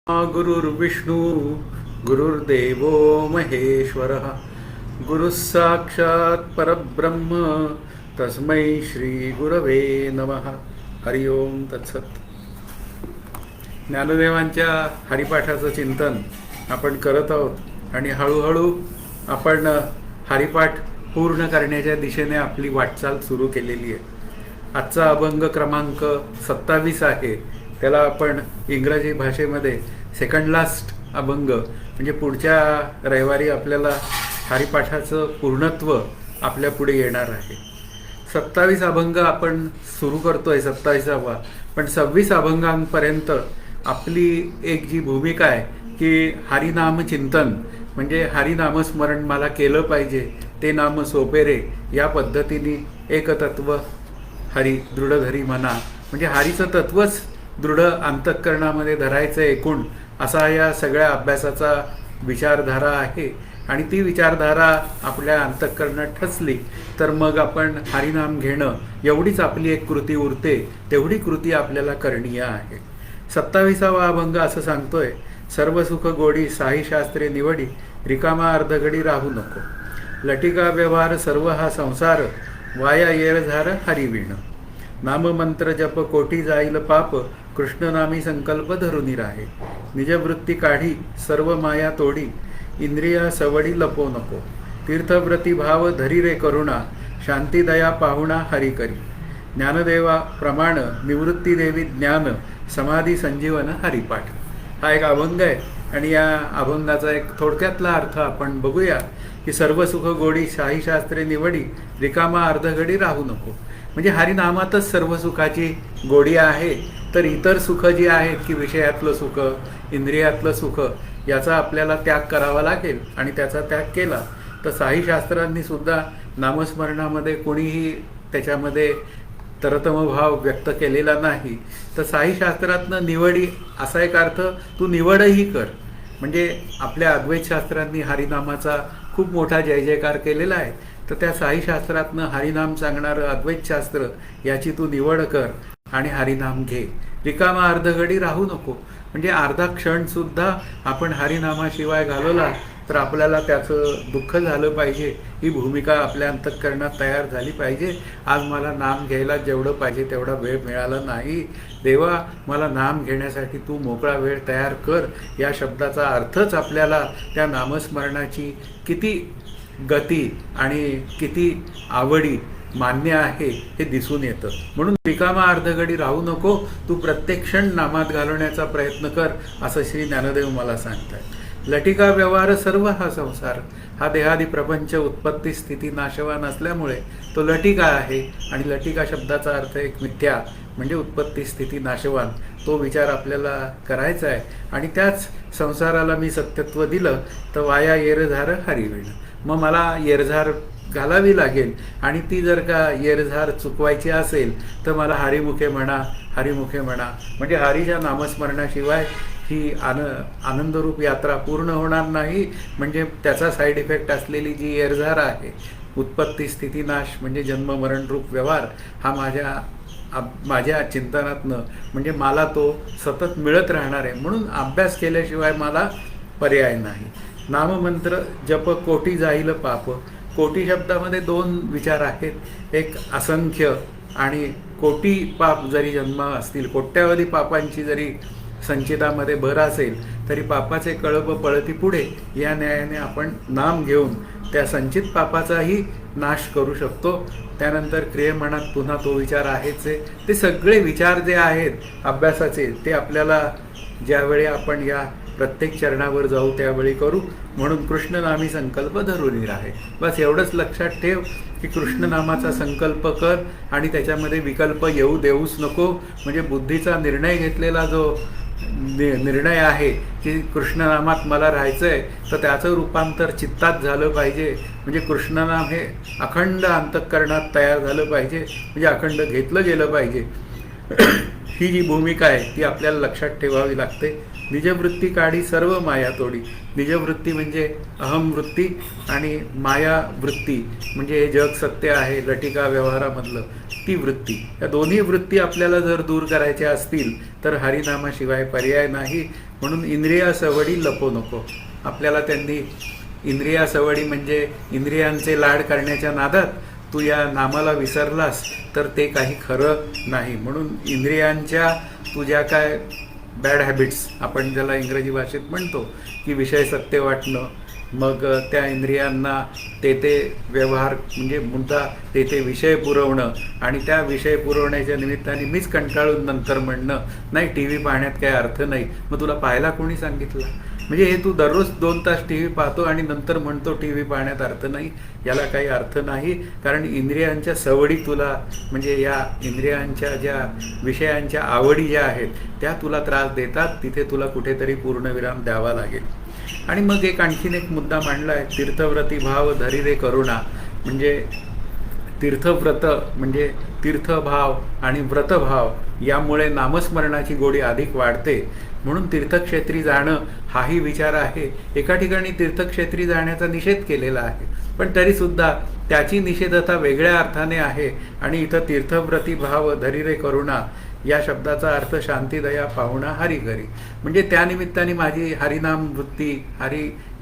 गुरुर्विष्णू गुरुर्देवो महेश्वरः गुरुः साक्षात् परब्रह्म तस्मै श्री गुरवे नमः. हरि ओम तत्सत. ज्ञानदेवांच्या हरिपाठाचं चिंतन आपण करत आहोत आणि हळूहळू आपण हरिपाठ पूर्ण करण्याच्या दिशेने आपली वाटचाल सुरू केलेली आहे. आजचा अभंग क्रमांक 27 आहे. त्याला आपण इंग्रजी भाषेमध्ये सेकंड लास्ट अभंग म्हणजे पुढच्या रविवारी आपल्याला हरिपाठाचं पूर्णत्व आपल्या पुढे येणार आहे. 27 अभंग आपण सुरू करतोय, 27वा. पण 26 अभंगांपर्यंत आपली एक जी भूमिका आहे की हरिनाम चिंतन म्हणजे हरिनामस्मरण मला केलं पाहिजे, ते नाम सोपे रे, या पद्धतीने एकतत्व हरी दृढधरी म्हणा म्हणजे हरीचं तत्वच दृढ अंतःकरणामध्ये धरायचं एकूण असा या सगळ्या अभ्यासाचा विचारधारा आहे. आणि ती विचारधारा आपल्या अंतःकरणात ठसली तर मग आपण हरिनाम घेणं एवढीच आपली एक कृती उरते. तेवढी कृती आपल्याला करणीय आहे. 27वा अभंग असं सांगतोय, सर्व सुख गोडी साही शास्त्रे निवडी, रिकामा अर्धघडी राहू नको, लटिका व्यवहार सर्व हा संसार, वाया येरझार हरिवीण, नाममंत्र जप कोटी जाईल पाप, कृष्णनामी संकल्प धरुनी राहे, निजवृत्ती काढी सर्व माया तोडी, इंद्रिया सवडी लपो नको, तीर्थव्रती भाव धरी रे करुणा, शांती दया पाहुणा हरी करी, ज्ञानदेवा प्रमाण निवृत्ती देवी ज्ञान, समाधी संजीवन हरिपाठ. हा एक अभंग आहे आणि या अभंगाचा एक थोडक्यातला अर्थ आपण बघूया की सर्व सुख गोडी शाही शास्त्रे निवडी, रिकामा अर्धघडी राहू नको. म्हणजे हरिनामातच सर्व सुखाची गोडी आहे. तर इतर सुख जी आहेत की विषयातलं सुख, इंद्रियातलं सुख, याचा आपल्याला त्याग करावा लागेल आणि त्याचा त्याग केला तर साई शास्त्रांनी सुद्धा नामस्मरणामध्ये कोणीही त्याच्यामध्ये तरतम भाव व्यक्त केलेला नाही. तर साई शास्त्रातनं निवडी असा एक अर्थ, तू निवडही कर. म्हणजे आपल्या अद्वैत शास्त्रांनी हरिनामाचा खूप मोठा जय जयकार केलेला आहे. तर त्या साई शास्त्रातनं हरिनाम सांगणारं अद्वैत शास्त्र याची तू निवड कर आणि हरिनाम घे. रिकामा अर्धघडी राहू नको. म्हणजे अर्धा क्षणसुद्धा आपण हरिनामाशिवाय घालवला तर आपल्याला त्याचं दुःख झालं पाहिजे. ही भूमिका आपल्या अंतःकरणात तयार झाली पाहिजे. आज मला नाम घ्यायला जेवढं पाहिजे तेवढा वेळ मिळाला नाही. देवा, मला नाम घेण्यासाठी तू मोकळा वेळ तयार कर. या शब्दाचा अर्थच आपल्याला त्या नामस्मरणाची किती गती आणि किती आवडी मान्य आहे हे दिसून येतं. म्हणून रिकामा अर्धघडी राहू नको, तू प्रत्येक क्षण नामात घालवण्याचा प्रयत्न कर असं श्री ज्ञानदेव मला सांगतात. लटिका व्यवहार सर्व हा संसार, हा देहादी प्रपंच उत्पत्ती स्थिती नाशवान असल्यामुळे तो लटिका आहे. आणि लटिका शब्दाचा अर्थ एक मिथ्या म्हणजे उत्पत्ती स्थिती नाशवान, तो विचार आपल्याला करायचा आहे. आणि त्याच संसाराला मी सत्यत्व दिलं तर वाया येरझार हरिवीण. मग मला येरझार घालावी लागेल आणि ती जर का येरझार चुकवायची असेल तर मला हरिमुखे म्हणा, हरिमुखे म्हणा. म्हणजे हरीच्या नामस्मरणाशिवाय ही आनंदरूप यात्रा पूर्ण होणार नाही. म्हणजे त्याचा साईड इफेक्ट असलेली जी येरझार आहे, उत्पत्ती स्थिती नाश म्हणजे जन्म मरणरूप व्यवहार, हा माझ्या चिंतनातनं म्हणजे मला तो सतत मिळत राहणार आहे. म्हणून अभ्यास केल्याशिवाय मला पर्याय नाही. नाममंत्र जप कोटी जाईल पाप. कोटी शब्दामध्ये 2 विचार आहेत. एक असंख्य आणि कोटी पाप जरी जन्म असतील, कोट्यावधी पापांची जरी संचितामध्ये भर असेल तरी पापाचे कळप पळती पुढे या न्यायाने आपण नाम घेऊन त्या संचित पापाचाही नाश करू शकतो. त्यानंतर क्रियमनात पुन्हा तो विचार आहेच आहे. ते सगळे विचार जे आहेत अभ्यासाचे ते आपल्याला ज्यावेळी आपण या प्रत्येक चरणावर जाऊ त्यावेळी करू. म्हणून कृष्णनामी संकल्प धरून राहे. बस एवढंच लक्षात ठेव की कृष्णनामाचा संकल्प कर आणि त्याच्यामध्ये विकल्प येऊ देऊच नको. म्हणजे बुद्धीचा निर्णय घेतलेला जो निर्णय आहे की कृष्णनामात मला राहायचं आहे तर त्याचं रूपांतर चित्तात झालं पाहिजे. म्हणजे कृष्णनाम हे अखंड अंतःकरणात तयार झालं पाहिजे, म्हणजे अखंड घेतलं गेलं पाहिजे. ही जी भूमिका आहे ती आपल्याला लक्षात ठेवावी लागते. निजवृत्ती काढी सर्व माया तोडी. निजवृत्ती म्हणजे अहमवृत्ती आणि माया वृत्ती म्हणजे हे जग सत्य आहे लटिका व्यवहारामधलं ती वृत्ती. या दोन्ही वृत्ती आपल्याला जर दूर करायच्या असतील तर हरिनामाशिवाय पर्याय नाही. म्हणून इंद्रिया सवडी लपो नको. आपल्याला त्यांनी इंद्रिया सवडी म्हणजे इंद्रियांचे लाड करण्याच्या नादात तू या नामाला विसरलास तर ते काही खरं नाही. म्हणून इंद्रियांच्या तुझ्या काय बॅड हॅबिट्स आपण ज्याला इंग्रजी भाषेत म्हणतो की विषय सत्य वाटणं, मग त्या इंद्रियांना ते व्यवहार म्हणजे मुद्दा ते विषय पुरवणं आणि त्या विषय पुरवण्याच्या निमित्ताने मीच कंटाळून नंतर म्हणणं नाही टी व्ही पाहण्यात काही अर्थ नाही. मग तुला पाहायला कोणी सांगितलं? म्हणजे हे तू दररोज 2 तास टी व्ही पाहतो आणि नंतर म्हणतो टी व्ही पाहण्यात अर्थ नाही. याला काही अर्थ नाही. कारण इंद्रियांच्या सवडी तुला म्हणजे या इंद्रियांच्या ज्या विषयांच्या आवडी ज्या आहेत त्या तुला त्रास देतात. तिथे तुला कुठेतरी पूर्णविराम द्यावा लागेल. आणि मग आणखीन एक मुद्दा मांडला आहे, तीर्थव्रती भाव धरी रे करुणा. म्हणजे तीर्थव्रत म्हणजे तीर्थभाव आणि व्रतभाव यामुळे नामस्मरणाची गोडी अधिक वाढते. म्हणून तीर्थक्षेत्री जाणं हाही विचार आहे. एका ठिकाणी तीर्थक्षेत्री जाण्याचा निषेध केलेला आहे, पण तरीसुद्धा त्याची निषेधता वेगळ्या अर्थाने आहे. आणि इथं तीर्थव्रती भाव धरी रे करुणा या शब्दाचा अर्थ शांती दया पाहुणा हरी घरी. म्हणजे त्यानिमित्ताने माझी हरिनाम वृत्ती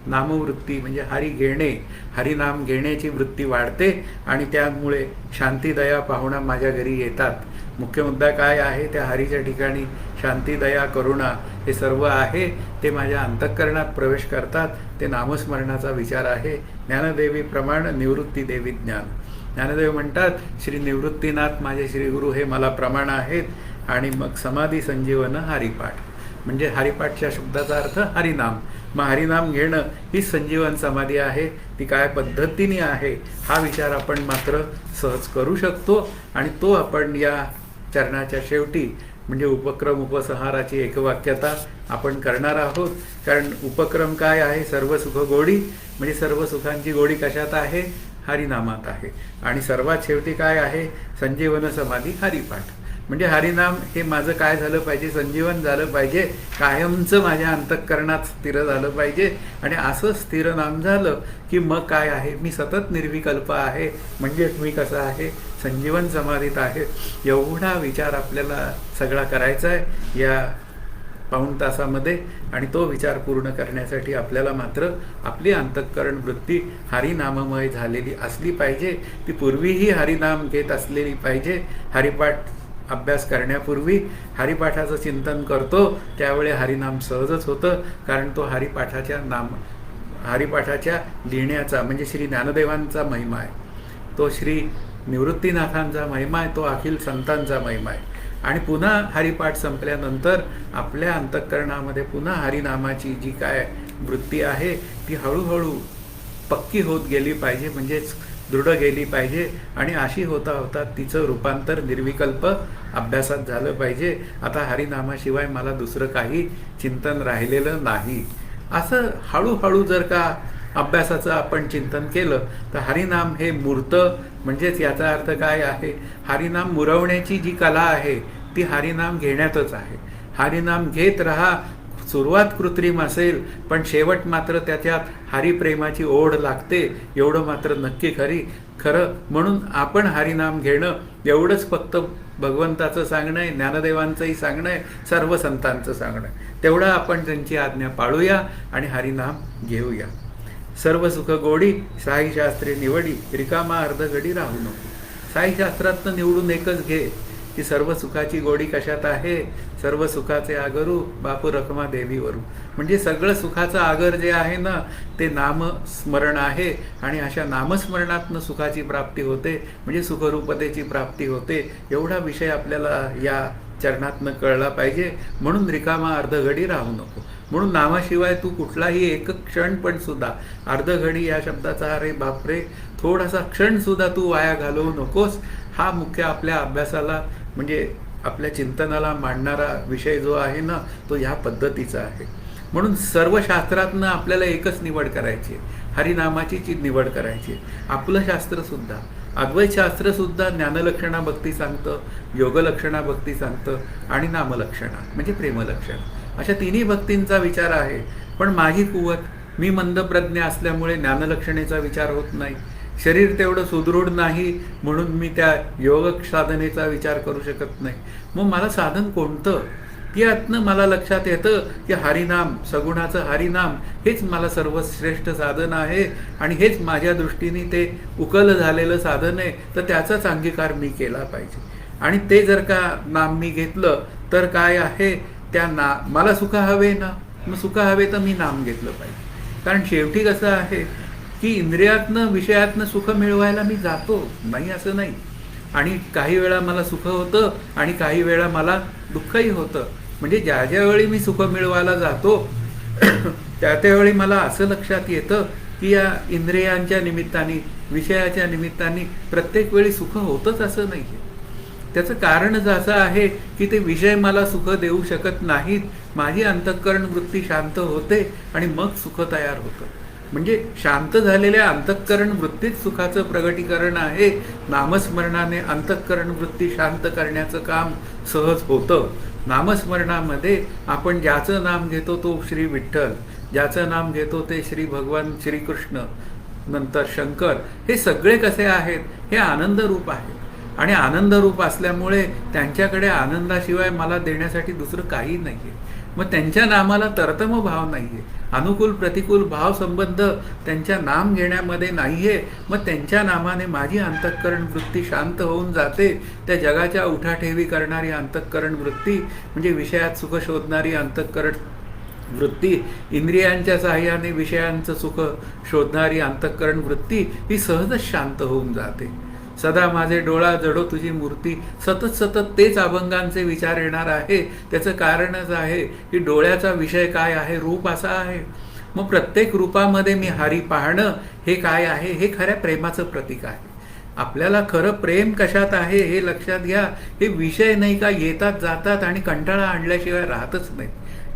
नामवृत्ती म्हणजे हरिनाम घेण्याची वृत्ती वाढते आणि त्यामुळे शांती दया पाहुणा माझ्या घरी येतात. मुख्य मुद्दा काय आहे? त्या हरीच्या ठिकाणी शांती दया करुणा हे सर्व आहे ते माझ्या अंतःकरणात प्रवेश करतात. ते नामस्मरणाचा विचार आहे. ज्ञानदेवी प्रमाण निवृत्ती देवी ज्ञान. ज्ञानदेव म्हणतात श्री निवृत्तीनाथ माझे श्रीगुरु हे मला प्रमाण आहेत. आणि मग समाधी संजीवन हरिपाठ म्हणजे हरिपाठच्या शब्दाचा अर्थ हरिनाम. मग हरिनाम घेणं ही संजीवन समाधी आहे. ती काय पद्धतीने आहे हा विचार आपण मात्र सहज करू शकतो. आणि तो आपण या चरणाच्या शेवटी म्हणजे उपक्रम उपसंहाराची एकवाक्यता आपण करणार आहोत. कारण उपक्रम काय आहे? सर्व सुख गोडी म्हणजे सर्व सुखांची गोडी कशात आहे? हरिनामात आहे. आणि सर्वात शेवटी काय आहे? संजीवन समाधी हरिपाठ म्हणजे हरिनाम हे माझं काय झालं पाहिजे? संजीवन झालं पाहिजे. कायमचं माझ्या अंतःकरणात स्थिर झालं पाहिजे. आणि असं स्थिर नाम झालं की मग काय आहे? मी सतत निर्विकल्प आहे. म्हणजेच मी कसं आहे? संजीवन समाधीत आहे. एवढा विचार आपल्याला सगळा करायचा आहे या पाऊण तासामध्ये. आणि तो विचार पूर्ण करण्यासाठी आपल्याला मात्र आपली अंतःकरण वृत्ती हरिनाममय झालेली असली पाहिजे. ती पूर्वीही हरिनाम घेत असलेली पाहिजे. हरिपाठ अभ्यास करण्यापूर्वी हरिपाठाचं चिंतन करतो त्यावेळी हरिनाम सहजच होतं. कारण तो हरिपाठाच्या लिहिण्याचा म्हणजे श्री ज्ञानदेवांचा महिमा आहे, तो श्री निवृत्तीनाथांचा महिमा आहे, तो अखिल संतांचा महिमा आहे. आणि पुन्हा हरिपाठ संपल्यानंतर आपल्या अंतःकरणामध्ये पुन्हा हरिनामाची जी काय वृत्ती आहे ती हळूहळू पक्की होत गेली पाहिजे म्हणजेच दृढ गेली पाहिजे. आणि अशी होता होता तिचं रूपांतर निर्विकल्प अभ्यासात झालं पाहिजे. आता हरिनामाशिवाय मला दुसरं काही चिंतन राहिलेलं नाही. असं हळूहळू जर का अभ्यासाचं आपण चिंतन केलं तर हरिनाम हे मूर्त म्हणजेच याचा अर्थ काय आहे? हरिनाम मुरवण्याची जी कला आहे ती हरिनाम घेण्यातच आहे. हरिनाम घेत राहा. सुरुवात कृत्रिम असेल पण शेवट मात्र त्याच्यात हरिप्रेमाची ओढ लागते एवढं मात्र नक्की खरं. म्हणून आपण हरिनाम घेणं एवढंच फक्त भगवंताचं सांगणं आहे, ज्ञानदेवांचंही सांगणं आहे, सर्व संतांचं सांगणं आहे. तेवढं आपण त्यांची आज्ञा पाळूया आणि हरिनाम घेऊया. सर्व सुख गोडी साई शास्त्रे निवडी रिकामा अर्धगडी राहू नको. साई शास्त्रातनं निवडून एकच घे की सर्व सुखाची गोडी कशात आहे? सर्व सुखाचे आगरू बापू रखमा देवीवरू. म्हणजे सगळं सुखाचं आगर जे आहे ना ते नामस्मरण आहे. आणि अशा नामस्मरणातनं सुखाची प्राप्ती होते म्हणजे सुखरूपतेची प्राप्ती होते. एवढा विषय आपल्याला या चरणातनं कळला पाहिजे. म्हणून रिकामा अर्धघडी राहू नको. म्हणून नामाशिवाय तू कुठलाही एक क्षण पण सुद्धा अर्धघडी या शब्दाचा अरे बापरे थोडासा क्षण सुद्धा तू वाया घालवू नकोस. हा मुख्य आपल्या अभ्यासाला म्हणजे आपल्या चिंतनाला मांडणारा विषय जो आहे ना तो ह्या पद्धतीचा आहे. म्हणून सर्व शास्त्रातनं आपल्याला एकच निवड करायची, हरिनामाची निवड करायची. आपलं शास्त्रसुद्धा अद्वैत शास्त्रसुद्धा ज्ञानलक्षणा भक्ती सांगतं, योगलक्षणा भक्ती सांगतं आणि नामलक्षणा म्हणजे प्रेमलक्षणा अशा तिन्ही भक्तींचा विचार आहे. पण माझी कुवत, मी मंदप्रज्ञ असल्यामुळे ज्ञानलक्षणेचा विचार होत नाही. शरीर तेवढं सुदृढ नाही म्हणून मी त्या योग साधनेचा विचार करू शकत नाही. मग मला साधन कोणतं? यातनं मला लक्षात येतं की हरिनाम, सगुणाचं हरिनाम हेच मला सर्वश्रेष्ठ साधन आहे आणि हेच माझ्या दृष्टीने ते उकल झालेलं साधन आहे. तर त्याचाच अंगीकार मी केला पाहिजे. आणि ते जर का नाम मी घेतलं तर काय आहे, त्या मला सुख हवे ना, मग सुख हवे तर मी नाम घेतलं पाहिजे. कारण शेवटी कसं आहे की इंद्रियातनं विषयातनं सुख मिळवायला मी जातो, नाही असं नाही. आणि काही वेळा मला सुख होतं आणि काही वेळा मला दुःखही होतं. म्हणजे ज्या ज्यावेळी मी सुख मिळवायला जातो त्या त्यावेळी मला असं लक्षात येतं की या इंद्रियांच्या निमित्ताने, विषयाच्या निमित्ताने प्रत्येक वेळी सुख होतंच असं नाही आहे. त्याचं कारणच असं आहे की ते विषय मला सुख देऊ शकत नाहीत. माझी अंतःकरण वृत्ती शांत होते आणि मग सुख तयार होतं. म्हणजे शांत झालेल्या अंतःकरण वृत्तीत सुखाचं प्रगटीकरण आहे. नामस्मरणाने अंतःकरण वृत्ती शांत करण्याचं काम सहज होतं. नामस्मरणामध्ये आपण ज्याचं नाम घेतो तो श्री विठ्ठल, ज्याचं नाम घेतो ते श्री भगवान श्रीकृष्ण, नंतर शंकर, हे सगळे कसे आहेत, हे आनंदरूप आहेत. आणि आनंदरूप असल्यामुळे त्यांच्याकडे आनंदाशिवाय मला देण्यासाठी दुसरं काही नाही आहे. मग त्यांच्या नामाला तरतम भाव नाही आहे, अनुकूल प्रतिकूल भाव संबंध त्यांच्या नाम घेण्यामध्ये नाही आहे. मग त्यांच्या नामाने माझी अंतःकरण वृत्ती शांत होऊन जाते. त्या जगाच्या उठाठेवी करणारी अंतःकरण वृत्ती म्हणजे विषयात सुख शोधणारी अंतःकरण वृत्ती, इंद्रियांच्या सहाय्याने विषयांचं सुख शोधणारी अंतःकरण वृत्ती ही सहजच शांत होऊन जाते. सदा माझे डोळा जडो तुझी मूर्ती, सतत सतत तेच अभंगांचे विचार येणार आहे. त्याचं कारणच आहे की डोळ्याचा विषय काय आहे, रूप असा आहे. मग प्रत्येक रूपामध्ये मी हरी पाहणं हे काय आहे, हे खऱ्या प्रेमाचं प्रतीक आहे. आपल्याला खरं प्रेम कशात आहे हे लक्षात घ्या. हे विषय नाही का येतात जातात आणि कंटाळा आणल्याशिवाय राहतच नाही.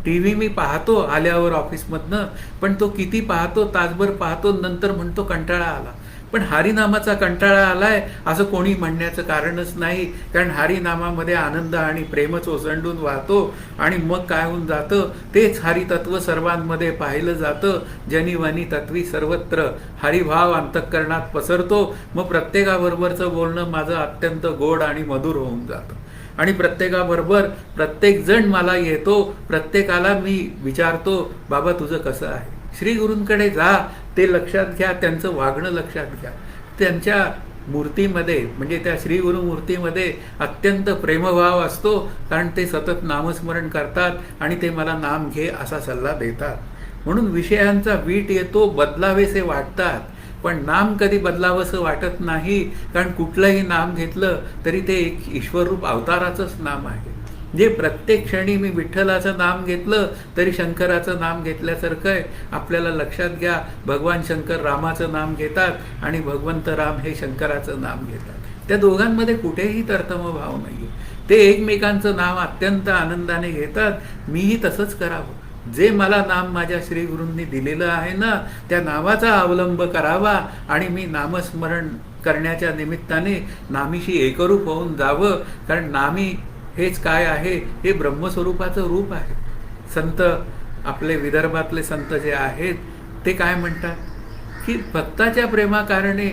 TV मी पाहतो आल्यावर ऑफिसमधनं, पण तो किती पाहतो, तासभर पाहतो, नंतर म्हणतो कंटाळा आला. पण हरिनामाचा कंटाळा आलाय असं कोणी म्हणण्याचं कारणच नाही. कारण हरिनामामध्ये आनंद आणि प्रेमच ओसंडून वाहतो आणि मग काय होऊन जातं, तेच हरितत्व सर्वांमध्ये पाहिलं जातं. जनिवनी तत्वी सर्वत्र हरिभाव अंतःकरणात पसरतो. मग प्रत्येकाबरोबरचं बोलणं माझं अत्यंत गोड आणि मधुर होऊन जातं. आणि प्रत्येकाबरोबर प्रत्येक जण मला येतो, प्रत्येकाला मी विचारतो, बाबा तुझं कसं आहे. श्री गुरूंकडे जा, ते लक्षात घ्या, त्यांचं वागणं लक्षात घ्या. त्यांच्या मूर्तीमध्ये म्हणजे त्या श्री गुरु मूर्तीमध्ये अत्यंत प्रेमभाव असतो. कारण ते सतत नामस्मरण करतात आणि ते मला नाम घे असा सल्ला देतात. म्हणून विषयांचा वीट येतो, बदलावेसे वाटतात, पण नाम कधी बदलावंसं वाटत नाही. कारण कुठलंही नाम घेतलं तरी ते एक ईश्वररूप अवताराचंच नाम आहे. जे प्रत्येक क्षणी मी विठ्ठलाचं नाम घेतलं तरी शंकराचं नाम घेतल्यासारखं आहे. आपल्याला लक्षात घ्या, भगवान शंकर रामाचं नाम घेतात आणि भगवंत राम हे शंकराचं नाम घेतात. त्या दोघांमध्ये कुठेही तरतम भाव नाही. ते एकमेकांचं नाम अत्यंत आनंदाने घेतात. मीही तसंच करावं. जे मला नाम माझ्या श्री गुरूंनी दिलेलं आहे ना, त्या नावाचा अवलंब करावा आणि मी नामस्मरण करण्याच्या निमित्ताने नामीशी एकरूप होऊन जावं. कारण नामी हेच काय आहे, हे ब्रह्मस्वरूपाचं रूप आहे. संत आपले विदर्भातले संत जे आहेत ते काय म्हणतात की भक्ताच्या प्रेमाकारणे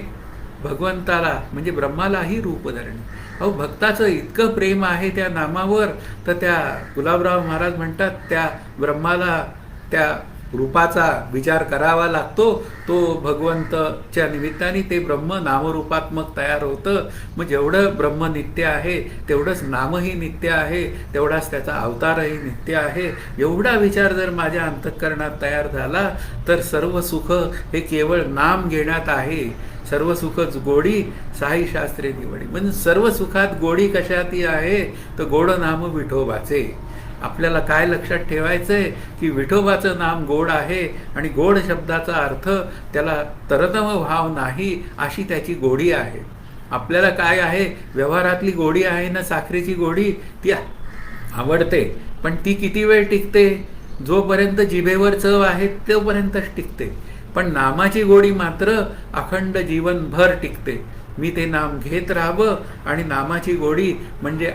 भगवंताला म्हणजे ब्रह्मालाही रूप धरणे. अहो भक्ताचं इतकं प्रेम आहे त्या नामावर, तर त्या गुलाबराव महाराज म्हणतात त्या ब्रह्माला त्या रूपाचा विचार करावा लागतो. तो भगवंतच्या निमित्ताने ते ब्रह्म नामरूपात्मक तयार होतं. मग जेवढं ब्रह्म नित्य आहे तेवढंच नामही नित्य आहे, तेवढाच त्याचा अवतारही नित्य आहे. एवढा विचार जर माझ्या अंतःकरणात तयार झाला तर सर्व सुख हे केवळ नाम घेण्यात आहे. सर्व सुखच गोडी साई शास्त्रे निवडी. म्हणजे सर्व सुखात गोडी कशाती आहे, तर गोड नाम विठोबाचे. आपल्याला काय लक्षात ठेवायचंय की विठोबाचं नाम गोड आहे आणि गोड शब्दाचा अर्थ त्याला तरतम भाव नाही अशी त्याची गोडी आहे. आपल्याला काय आहे, व्यवहारातली गोडी आहे ना, साखरेची गोडी ती आवडते, पण ती किती वेळ टिकते, जोपर्यंत जिभेवर चव आहे तोपर्यंतच टिकते. पण नामाची गोडी मात्र अखंड जीवनभर टिकते. मी ते नाम घेत राहावं आणि नामाची गोडी म्हणजे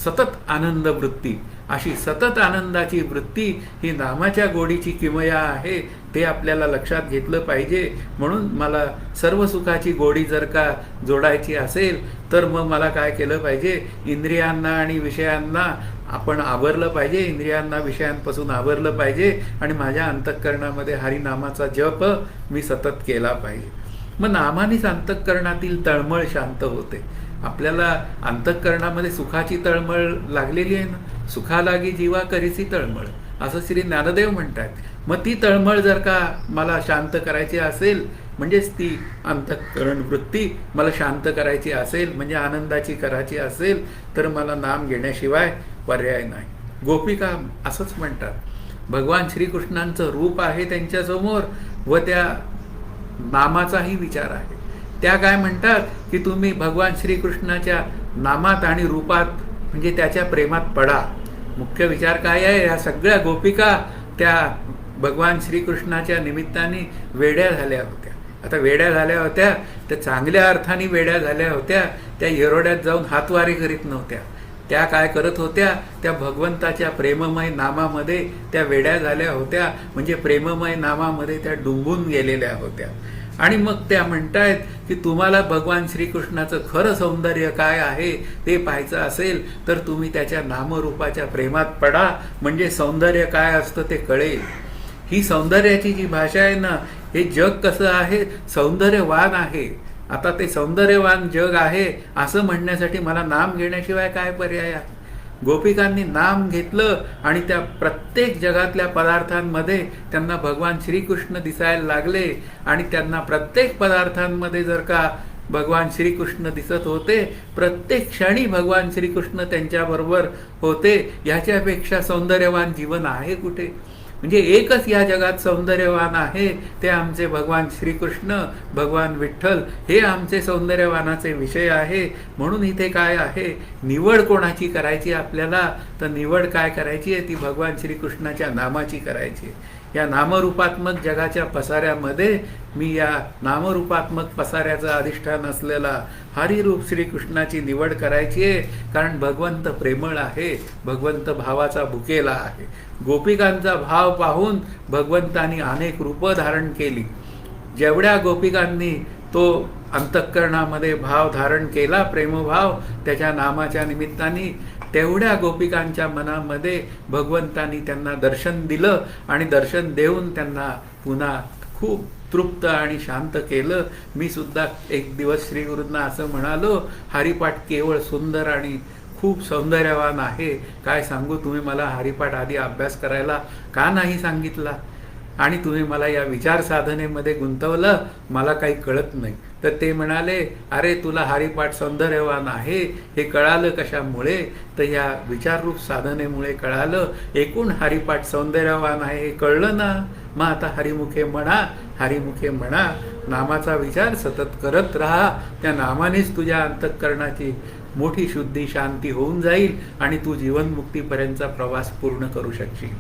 सतत आनंद वृत्ती. अशी सतत आनंदाची वृत्ती ही नामाच्या गोडीची किमया आहे, ते आपल्याला लक्षात घेतलं पाहिजे. म्हणून मला सर्व सुखाची गोडी जर का जोडायची असेल तर मग मला काय केलं पाहिजे, इंद्रियांना आणि विषयांना आपण आवरलं पाहिजे, इंद्रियांना विषयांपासून आवरलं पाहिजे आणि माझ्या अंतःकरणामध्ये हरिनामाचा जप मी सतत केला पाहिजे. मग नामानेच अंतःकरणातील तळमळ शांत होते. आपल्याला अंतःकरणामध्ये सुखाची तळमळ लागलेली आहे ना, सुखालागी जीवा करीची तळमळ, असं श्री ज्ञानदेव म्हणतात. मग ती तळमळ जर का मला शांत करायची असेल, म्हणजेच ती अंतःकरण वृत्ती मला शांत करायची असेल, म्हणजे आनंदाची करायची असेल, तर मला नाम घेण्याशिवाय पर्याय नाही. गोपिका असंच म्हणतात. भगवान श्रीकृष्णांचं रूप आहे त्यांच्यासमोर व त्या नामाचाही विचार आहे. त्या काय म्हणतात की तुम्ही भगवान श्रीकृष्णाच्या नामात आणि रूपात म्हणजे त्याच्या प्रेमात पडा. मुख्य विचार काय आहे, या सगळ्या गोपिका त्या भगवान श्रीकृष्णाच्या निमित्ताने वेड्या झाल्या होत्या. आता वेड्या झाल्या होत्या त्या चांगल्या अर्थाने वेड्या झाल्या होत्या. त्या येरोड्यात जाऊन हातवारी करीत नव्हत्या. त्या काय करत होत्या, त्या भगवंताच्या प्रेममय नामामध्ये त्या वेड्या झाल्या होत्या, म्हणजे प्रेममय नामामध्ये त्या डुंबून गेलेल्या होत्या. आणि मग त्या म्हणतायत की तुम्हाला भगवान श्रीकृष्णाचं खरं सौंदर्य काय आहे ते पाहायचं असेल तर तुम्ही त्याच्या नामरूपाच्या प्रेमात पडा, म्हणजे सौंदर्य काय असतं ते कळेल. ही सौंदर्याची जी भाषा आहे ना, हे जग कसं आहे, सौंदर्यवान आहे. आता ते सौंदर्यवान जग आहे असं म्हणण्यासाठी मला नाम घेण्याशिवाय काय पर्याय आहे. गोपिकांनी नाम घेतलं आणि त्या प्रत्येक जगातल्या पदार्थांमध्ये त्यांना भगवान श्रीकृष्ण दिसायला लागले आणि त्यांना प्रत्येक पदार्थांमध्ये जर का भगवान श्रीकृष्ण दिसत होते, प्रत्येक क्षणी भगवान श्रीकृष्ण त्यांच्याबरोबर होते. याच्यापेक्षा सौंदर्यवान जीवन आहे कुठे. म्हणजे एकच या जगात सौंदर्यवान आहे, ते आमचे भगवान श्रीकृष्ण, भगवान विठ्ठल हे आमचे सौंदर्यवानाचे विषय आहे. म्हणून इथे काय आहे, निवड कोणाची करायची आपल्याला, तर निवड काय करायची आहे, ती भगवान श्रीकृष्णाच्या नामाची करायची. या नामरूपात्मक जगाच्या पसाऱ्यामध्ये मी या नामरूपात्मक पसाऱ्याचं अधिष्ठान असलेला हरिरूप श्रीकृष्णाची निवड करायची आहे. कारण भगवंत प्रेमळ आहे, भगवंत भावाचा भुकेला आहे. गोपिकांचा भाव पाहून भगवंतांनी अनेक रूपं धारण केली. जेवढ्या गोपिकांनी तो अंतःकरणामध्ये भाव धारण केला, प्रेमभाव त्याच्या नामाच्या निमित्ताने, तेवढ्या गोपिकांच्या मनामध्ये भगवंतांनी त्यांना दर्शन दिलं आणि दर्शन देऊन त्यांना पुन्हा खूप तृप्त आणि शांत केलं. मी सुद्धा एक दिवस श्रीगुरूंना असं म्हणालो, हरिपाठ केवळ सुंदर आणि खूप सौंदर्यवान आहे. काय सांगू, तुम्ही मला हरिपाठ आधी अभ्यास करायला का नाही सांगितला आणि तुम्ही मला या विचार साधनेमध्ये गुंतवलं, मला काही कळत नाही. तर ते म्हणाले, अरे तुला हरिपाठ सौंदर्यवान आहे हे कळालं कशामुळे, तर या विचाररूप साधनेमुळे कळालं. एकूण हरिपाठ सौंदर्यवान आहे हे कळलं ना, मग आता हरिमुखे म्हणा, हरिमुखे म्हणा, नामाचा विचार सतत करत राहा. त्या नामानेच तुझ्या अंतःकरणाची मोठी शुद्धी शांती होऊन जाईल आणि तू जीवनमुक्तीपर्यंतचा प्रवास पूर्ण करू शकशील.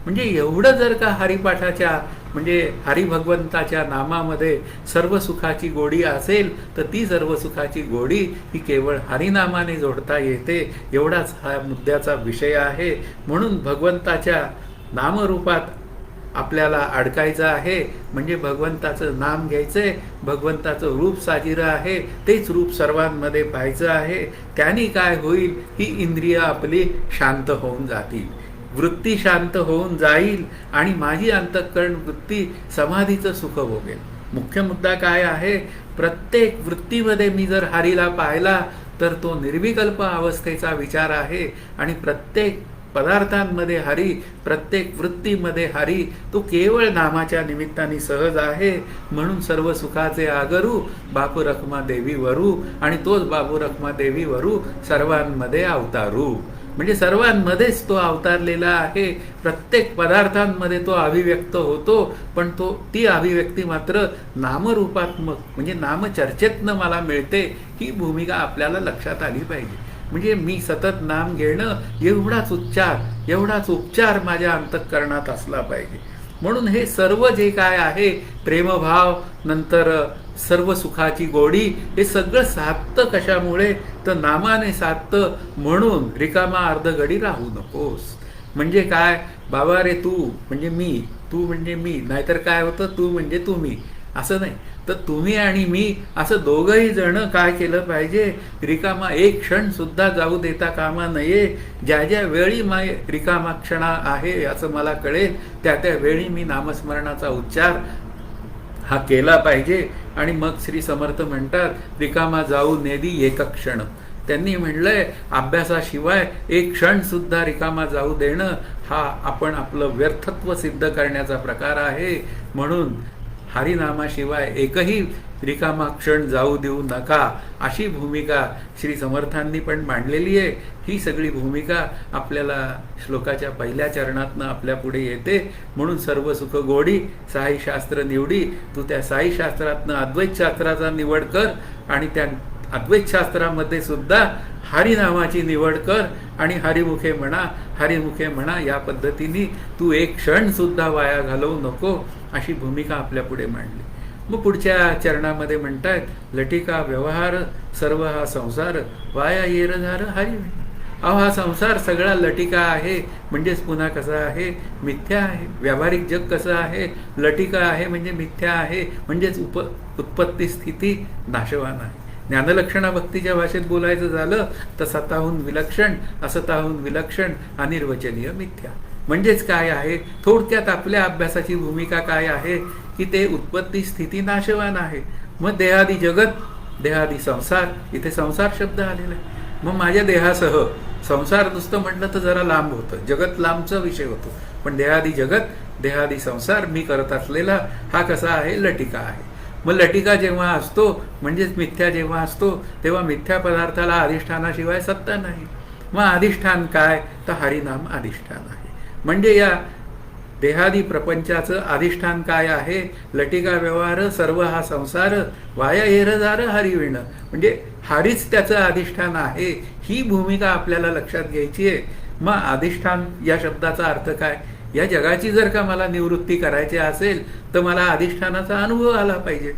म्हणजे एवढं जर का हरिपाठाच्या म्हणजे हरिभगवंताच्या नामामध्ये सर्व सुखाची गोडी असेल, तर ती सर्व सुखाची गोडी ही केवळ हरिनामाने जोडता येते. एवढाच हा मुद्द्याचा विषय आहे. म्हणून भगवंताच्या नामरूपात आपल्याला अडकायचं आहे, म्हणजे भगवंताचं नाम घ्यायचंय. भगवंताचं रूप साजिरं आहे, तेच रूप सर्वांमध्ये पाहायचं आहे. त्याने काय होईल, ही इंद्रिय आपली शांत होऊन जातील, वृत्ती शांत होऊन जाईल आणि माझी अंतःकरण वृत्ती समाधीचं सुख भोगेल. मुख्य मुद्दा काय आहे, प्रत्येक वृत्तीमध्ये मी जर हरीला पाहिला तर तो निर्विकल्प अवस्थेचा विचार आहे आणि प्रत्येक पदार्थांमध्ये हरी, प्रत्येक वृत्तीमध्ये हरी, तो केवळ नामाच्या निमित्ताने सहज आहे. म्हणून सर्व सुखाचे आगरू बापू रखमा देवी वरू, आणि तोच बापू रखमा देवी वरू सर्वांमध्ये अवतारू. म्हणजे सर्वांमध्येच तो अवतारलेला आहे. प्रत्येक पदार्थांमध्ये तो अभिव्यक्त होतो, पण ती अभिव्यक्ती मात्र नामरूपात्मक म्हणजे नामचर्चेतनं मला मिळते. ही भूमिका आपल्याला लक्षात आली पाहिजे. म्हणजे मी सतत नाम घेणं एवढाच उपचार माझ्या अंतःकरणात असला पाहिजे. म्हणून हे सर्व जे काय आहे, प्रेमभाव, नंतर सर्व सुखाची गोडी हे सगळं साधतं कशामुळे तर नामाने साधतं. म्हणून रिकामा अर्धघडी राहू नकोस. म्हणजे काय, बाबा रे तू म्हणजे मी, तू म्हणजे मी, नाहीतर काय होतं तू म्हणजे तुम्ही, असं नाही. तर तुम्ही आणि मी असं दोघंही जण काय केलं पाहिजे, रिकामा एक क्षण सुद्धा जाऊ देता कामा नये. ज्या ज्या वेळी माय रिकामा क्षण आहे असं मला कळेल, त्या त्या वेळी मी नामस्मरणाचा उच्चार हा केला पाहिजे. आणि मग श्री समर्थ म्हणतात रिकामा जाऊ नेदी एक क्षण. त्यांनी म्हणलंय अभ्यासाशिवाय एक क्षण सुद्धा रिकामा जाऊ देणं हा आपण आपलं व्यर्थत्व सिद्ध करण्याचा प्रकार आहे. म्हणून हरिनामाशिवाय एकही रिकामा क्षण जाऊ देऊ नका, अशी भूमिका श्री समर्थांनी पण मांडलेली आहे. ही सगळी भूमिका आपल्याला श्लोकाच्या पहिल्या चरणातनं आपल्या पुढे येते. म्हणून सर्व सुख गोडी साई शास्त्र निवडी. तू त्या साई शास्त्रातनं अद्वैत शास्त्राचा निवड कर आणि त्या अद्वैत शास्त्रामध्ये सुद्धा हरिनामाची निवड कर आणि हरिमुखे म्हणा, हरिमुखे म्हणा. या पद्धतीने तू एक क्षण सुद्धा वाया घालवू नको, अशी भूमिका आपल्या पुढे मांडली. मग पुढच्या चरणामध्ये म्हणतायत लटिका व्यवहार सर्व हा संसार वाया येरधार हरी. अहो हा संसार सगळा लटिका आहे, म्हणजेच पुन्हा कसा आहे, मिथ्या आहे. व्यावहारिक जग कसं आहे, लटिका आहे म्हणजे मिथ्या आहे, म्हणजेच उत्पत्ती स्थिती नाशवान आहे. ज्ञानलक्षणा भक्तीच्या भाषेत बोलायचं झालं तर सताहून विलक्षण, असताहून विलक्षण, अनिर्वचनीय मिथ्या. म्हणजेच काय आहे, थोडक्यात आपल्या अभ्यासाची भूमिका काय आहे की ते उत्पत्ती स्थिती नाशवान आहे. मग देहादी जगत, देहादी संसार, इथे संसार शब्द आलेला आहे. मग माझ्या देहासह संसार नुसतं म्हटलं तर जरा लांब होतं, जगत लांबचा विषय होतो. पण देहादी जगत, देहादी संसार मी करत असलेला हा कसा आहे, लटिका आहे. मग लटिका जेव्हा असतो म्हणजेच मिथ्या जेव्हा असतो तेव्हा मिथ्या पदार्थाला अधिष्ठानाशिवाय सत्ता नाही. मग अधिष्ठान काय तर हरिनाम अधिष्ठान आहे. म्हणजे या देहादी प्रपंचाचं अधिष्ठान काय आहे, लटिका व्यवहार सर्व हा संसार वाया येरधार हरिविण. म्हणजे हरीच त्याचं अधिष्ठान आहे. ही भूमिका आपल्याला लक्षात घ्यायची आहे. मग अधिष्ठान या शब्दाचा अर्थ काय, या जगाची जर का मला निवृत्ती करायची असेल तर मला अधिष्ठानाचा अनुभव आला पाहिजे.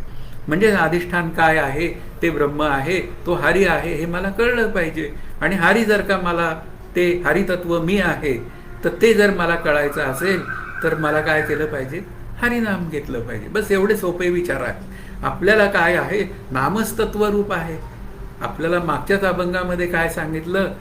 म्हणजे अधिष्ठान काय आहे, ते ब्रह्म आहे, तो हरी आहे हे मला कळलं पाहिजे. आणि हरी जर का मला ते हरितत्व मी आहे तर ते जर मला कळायचं असेल तर मला काय केलं पाहिजे, हरिनाम घेतलं पाहिजे. बस एवढे सोपे विचार आहेत. आपल्याला काय आहे, नामच तत्वरूप आहे. आपल्याला मागच्याच अभंगामध्ये काय सांगितलं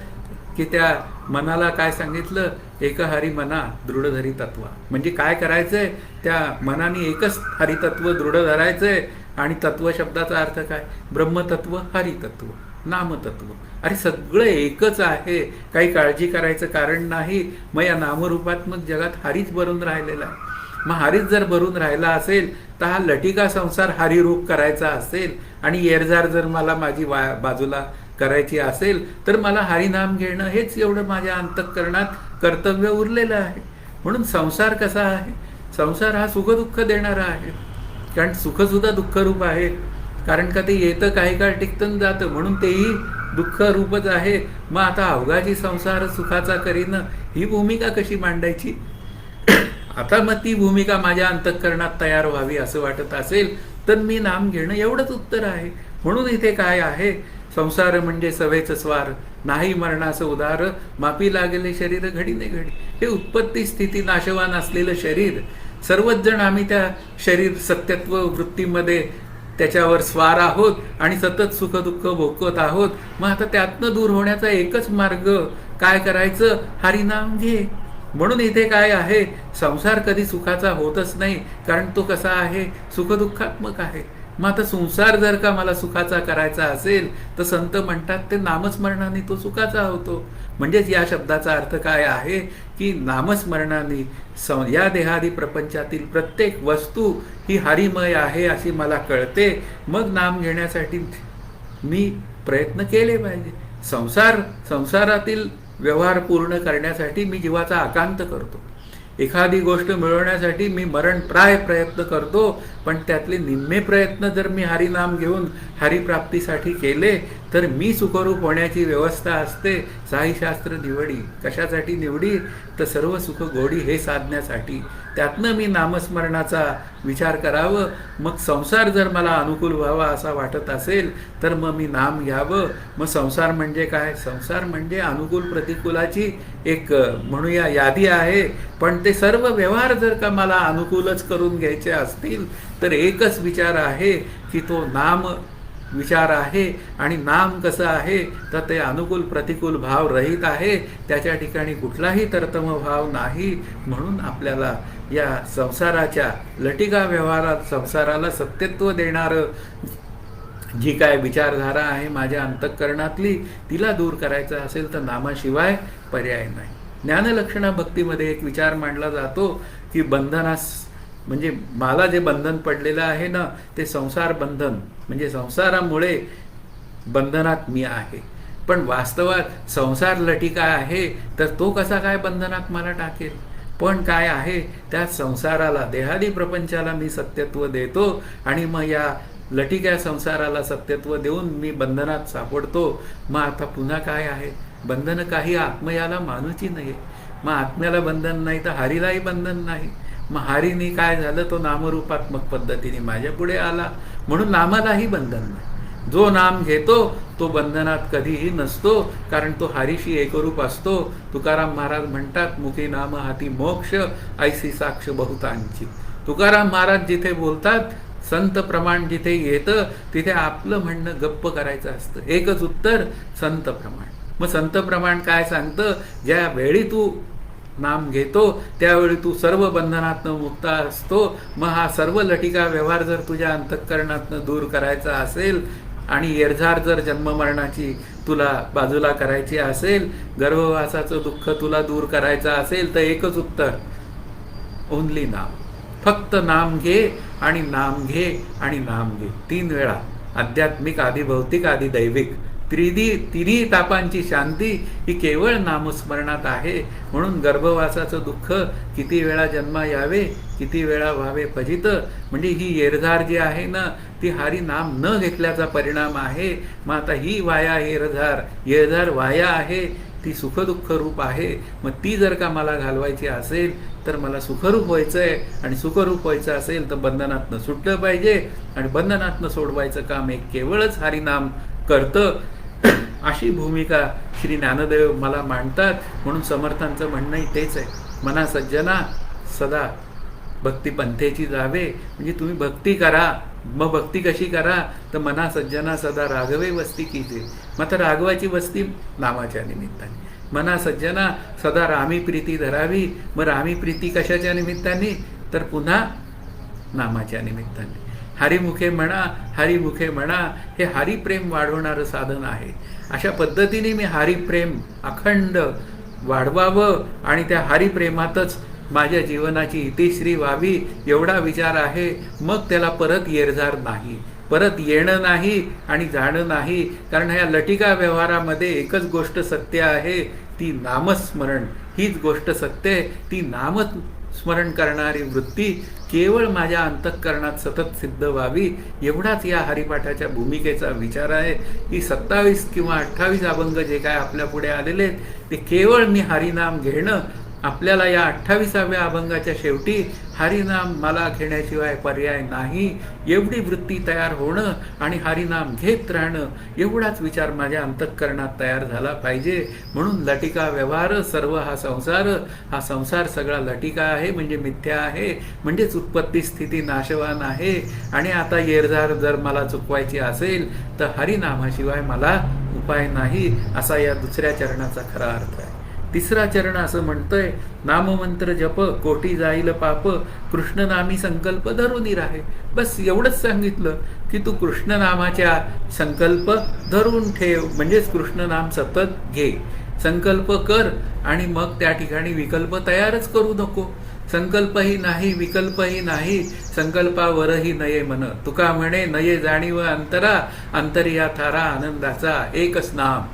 की त्या मनाला काय सांगितलं, एक हरी मना दृढ धरी तत्व. म्हणजे काय करायचंय, त्या मनाने एकच हरितत्व दृढ धरायचंय. आणि तत्व शब्दाचा अर्थ काय, ब्रह्मतत्व, हरितत्व, नामतत्व. अरे सगळं एकच आहे, काही काळजी करायचं कारण नाही. मग या नामरूपात्मक जगात हरीच भरून राहिलेला आहे. मग हरीच जर भरून राहिला असेल तर हा लटिका संसार हरिरूप करायचा असेल आणि येरझार जर मला माझी बाजूला करायची असेल तर मला हरिनाम घेणं हेच एवढं माझ्या अंतःकरणात कर्तव्य उरलेलं आहे. म्हणून संसार कसा आहे, संसार हा सुखदुःख देणारा आहे. कारण सुखसुद्धा दुःखरूप आहे. कारण का ते येतं काही काळ टिकतं जातं, म्हणून तेही दुःख रूपच आहे. मग आता अवघाची संसार सुखाचा करीन ही भूमिका कशी मांडायची. आता मग ती भूमिका माझ्या अंतःकरणात तयार व्हावी असं वाटत असेल तर मी नाम घेणं एवढंच उत्तर आहे. म्हणून इथे काय आहे, संसार म्हणजे सवेच स्वार, नाही मरणाचं उदार, मापी लागले शरीर घडीने घडी. हे उत्पत्ती स्थिती नाशवान असलेलं शरीर, सर्वच जण आम्ही त्या शरीर सत्यत्व वृत्तीमध्ये त्याच्यावर स्वार आहोत आणि सतत सुखदुःख भोगत आहोत. मग आता त्यातनं दूर होण्याचा एकच मार्ग काय करायचं, हरिनाम घे. म्हणून इथे काय आहे, संसार कधी सुखाचा होतच नाही, कारण तो कसा आहे, सुखदुःखात्मक आहे. मग आता संसार जर का मला सुखाचा करायचा असेल तर संत म्हणतात ते नामस्मरणाने तो सुखाचा होतो. म्हणजेच या शब्दाचा अर्थ काय आहे की नामस्मरणाने या देहादी प्रपंचातील प्रत्येक वस्तू ही हरिमय आहे अशी मला कळते. मग नाम घेण्यासाठी मी प्रयत्न केले पाहिजे. संसारातील व्यवहार पूर्ण करण्यासाठी मी जीवाचा आकांत करतो. एखादी गोष्ट मिळवण्यासाठी मी मरणप्राय प्रयत्न करतो. पण त्यातले निम्मे प्रयत्न जर मी हरिनाम घेऊन हरिप्राप्तीसाठी केले तर मी सुखरूप होण्याची व्यवस्था असते. साईशास्त्र निवडी कशासाठी निवडी? तर सर्व सुख गोडी हे साधण्यासाठी. त्यातनं मी नामस्मरणाचा विचार करावं. मग संसार जर मला अनुकूल व्हावा असा वाटत असेल तर मग मी नाम घ्यावं. मग संसार म्हणजे काय? संसार म्हणजे अनुकूल प्रतिकूलाची एक म्हणूया यादी आहे. पण ते सर्व व्यवहार जर का मला अनुकूलच करून घ्यायचे असतील तर एकच विचार आहे की तो नाम विचार आहे. आणि नाम कसं आहे तर ते अनुकूल प्रतिकूल भाव रहित आहे. त्याच्या ठिकाणी कुठलाही तरतम भाव नाही. म्हणून आपल्याला या संसाराच्या लटिका व्यवहारात संसाराला सत्यत्व देणारं जी काय विचारधारा आहे माझ्या अंतःकरणातली तिला दूर करायचं असेल तर नामाशिवाय पर्याय नाही. ज्ञानलक्षणा भक्तीमध्ये एक विचार मांडला जातो की बंधनास म्हणजे मला जे बंधन पडलेलं आहे ना ते संसार बंधन म्हणजे संसारामुळे बंधनात मी आहे. पण वास्तवात संसार लटिका आहे तर तो कसा काय बंधनात मला टाकेल? पण काय आहे त्या संसाराला देहादी प्रपंचाला मी सत्यत्व देतो आणि मग या लटिक्या संसाराला सत्यत्व देऊन मी बंधनात सापडतो. मग आता पुन्हा काय आहे? बंधन काही आत्मयाला मानूची नाही. मग आत्म्याला बंधन नाही तर हरीलाही बंधन नाही. मग हरीने काय झालं? तो नामरूपात्मक पद्धतीने माझ्या पुढे आला. म्हणून नामालाही बंधन नाही. जो नाम घेतो तो बंधनात कधीही नसतो कारण तो हरीशी एकरूप असतो. तुकाराम महाराज म्हणतात मुखी नाम हाती मोक्ष ऐसी साक्ष बहुतांची. तुकाराम महाराज जिथे बोलतात संत प्रमाण जिथे येतं तिथे आपलं म्हणणं गप्प करायचं असतं. एकच उत्तर संत प्रमाण. मग संत प्रमाण काय सांगतं? ज्या वेळी तू नाम घेतो त्यावेळी तू सर्व बंधनातनं मुक्त असतो. मग हा सर्व लटिका व्यवहार जर तुझ्या अंतःकरणातनं दूर करायचा असेल आणि येरझार जर जन्ममरणाची तुला बाजूला करायची असेल, गर्भवासाचं दुःख तुला दूर करायचं असेल तर एकच उत्तर ओनली नाम. फक्त नाम घे आणि नाम घे आणि नाम घे. 3 वेळा आध्यात्मिक आधी भौतिक आधी दैविक तिन्ही तापांची शांती ही केवळ नामस्मरणात आहे. म्हणून गर्भवासाचं दुःख किती वेळा जन्मा यावे किती वेळा व्हावे फजित म्हणजे ही येरझार जी आहे ना ती हरी नाम न घेतल्याचा परिणाम आहे. मग आता ही वाया येरझार वाया आहे ती सुखदुःख रूप आहे. मग ती जर का मला घालवायची असेल तर मला सुखरूप व्हायचं आहे आणि सुखरूप व्हायचं असेल तर बंधनातनं सुटलं पाहिजे. आणि बंधनातनं सोडवायचं काम एक केवळच हरिनाम करतं. अशी भूमिका श्री ज्ञानदेव मला मांडतात. म्हणून समर्थांचं म्हणणंही तेच आहे. मना सज्जना सदा भक्तिपंथेची जावे. म्हणजे तुम्ही भक्ती करा. मग भक्ती कशी करा? तर मना सज्जना सदा राघवे वस्ती कीजे. मग तर राघवाची वस्ती नामाच्या निमित्ताने. मना सज्जना सदा रामी प्रीती धरावी. मग रामी प्रीती कशाच्या निमित्ताने? तर पुन्हा नामाच्या निमित्ताने. हरिमुखे म्हणा हे हरिप्रेम वाढवणारं साधन आहे. अशा पद्धतीने मी हरिप्रेम अखंड वाढवावं आणि त्या हरिप्रेमातच माझ्या जीवनाची इतिश्री व्हावी एवढा विचार आहे. मग त्याला परत येरझार नाही, परत येणं नाही आणि जाणं नाही. कारण ह्या लटिका व्यवहारामध्ये एकच गोष्ट सत्य आहे ती नामस्मरण. हीच गोष्ट सत्य आहे. ती नामस्मरण करणारी वृत्ती केवळ माझ्या अंतःकरणात सतत सिद्ध व्हावी एवढाच या हरिपाठाच्या भूमिकेचा विचार आहे. ही 27 किंवा 28 अभंग जे काय आपल्या पुढे आलेले ते केवळ मी हरिनाम घेणं. आपल्याला या 28व्या अभंगाच्या शेवटी हरिनाम मला घेण्याशिवाय पर्याय नाही एवढी वृत्ती तयार होणं आणि हरिनाम घेत राहणं एवढाच विचार माझ्या अंतःकरणात तयार झाला पाहिजे. म्हणून लटिका व्यवहार सर्व हा संसार सगळा लटिका आहे म्हणजे मिथ्या आहे. म्हणजेच उत्पत्ती स्थिती नाशवान आहे. आणि आता येरझार जर मला चुकवायची असेल तर हरिनामाशिवाय मला उपाय नाही असा या दुसऱ्या चरणाचा खरा अर्थ आहे. तिसरा चरण असं म्हणतोय नाममंत्र जप कोटी जाईल पाप कृष्ण नामी संकल्प धरून राहे. बस एवढंच सांगितलं की तू कृष्ण नामाच्या संकल्प धरून ठेव. म्हणजेच कृष्ण नाम सतत घे, संकल्प कर आणि मग त्या ठिकाणी विकल्प तयारच करू नको. संकल्पही नाही विकल्पही नाही संकल्पावरही नये मन. तुका म्हणे नये जाणीव अंतरा अंतरिया थारा आनंदाचा एकच नाम.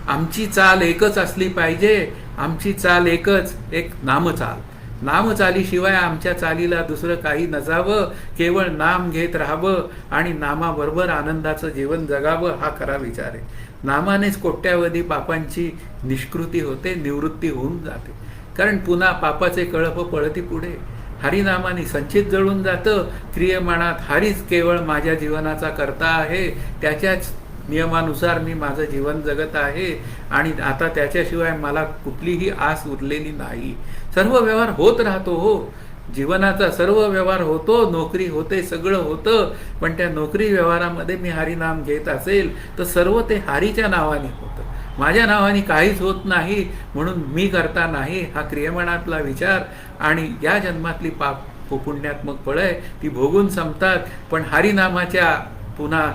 आमची चाल एकच असली पाहिजे. आमची चाल एकच एक नामचाल. नाम चालीशिवाय आमच्या चालीला दुसरं काही नसावं, केवळ नाम घेत राहावं आणि नामाबरोबर आनंदाचं जीवन जगावं, हा खरा विचार आहे. नामानेच कोट्यावधी पापांची निष्कृती होते, निवृत्ती होऊन जाते. कारण पुन्हा पापाचे कळप पळती पुढे. हरिनामाने संचित जळून जातं. क्रियमाणात हरीच केवळ माझ्या जीवनाचा कर्ता आहे, त्याच्याच नियमानुसार मी माझं जीवन जगत आहे आणि आता त्याच्याशिवाय मला कुठलीही आस उरलेली नाही. सर्व व्यवहार होत राहतो हो, जीवनाचा सर्व व्यवहार होतो, नोकरी होते, सगळं होतं, पण त्या नोकरी व्यवहारामध्ये मी हरिनाम घेत असेल तर सर्व ते हरीच्या नावाने होतं. माझ्या नावाने काहीच होत नाही, म्हणून मी करता नाही हा क्रियमाणातला विचार आणि या जन्मातली पाप पुण्यात्मक फळं ती भोगून संपतात. पण हरिनामाच्या पुन्हा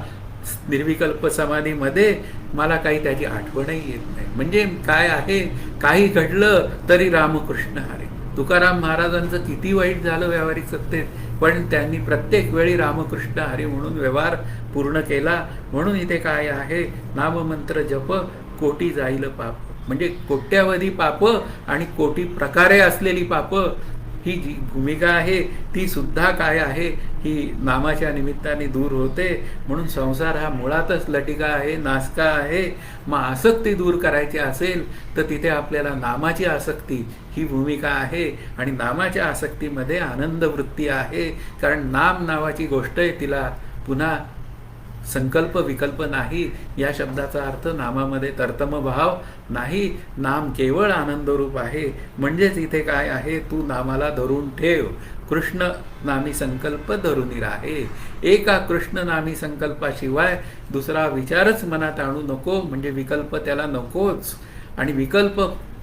निर्विकल्प समाधीमध्ये मला काही त्याची आठवणही येत नाही. म्हणजे काय आहे, काही घडलं तरी रामकृष्ण हरी. तुकाराम महाराजांचं किती वाईट झालं व्यावहारिक सत्तेत, पण त्यांनी प्रत्येक वेळी रामकृष्ण हरी म्हणून व्यवहार पूर्ण केला. म्हणून इथे काय आहे, नाममंत्र जप कोटी जाईल पाप. म्हणजे कोट्यावधी पाप आणि कोटी प्रकारे असलेली पाप, ही जी भूमिका आहे ती सुद्धा काय आहे, ही नामाच्या निमित्ताने दूर होते. म्हणून संसार हा मुळातच लटिका आहे, नासका आहे. मग आसक्ती दूर करायची असेल तर तिथे आपल्याला नामाची आसक्ती ही भूमिका आहे आणि नामाच्या आसक्तीमध्ये आनंद वृत्ती आहे. कारण नाम नावाची गोष्ट आहे, तिला पुन्हा संकल्प विकल्प नाही. या शब्दाचा अर्थ नामामध्ये तरतम भाव नाही, नाम केवळ आनंदरूप आहे. म्हणजेच इथे काय आहे, तू नामाला धरून ठेव, कृष्ण नामी संकल्प धरून राहे. एका कृष्ण नामी संकल्पाशिवाय दुसरा विचारच मनात आणू नको. म्हणजे विकल्प त्याला नकोच. आणि विकल्प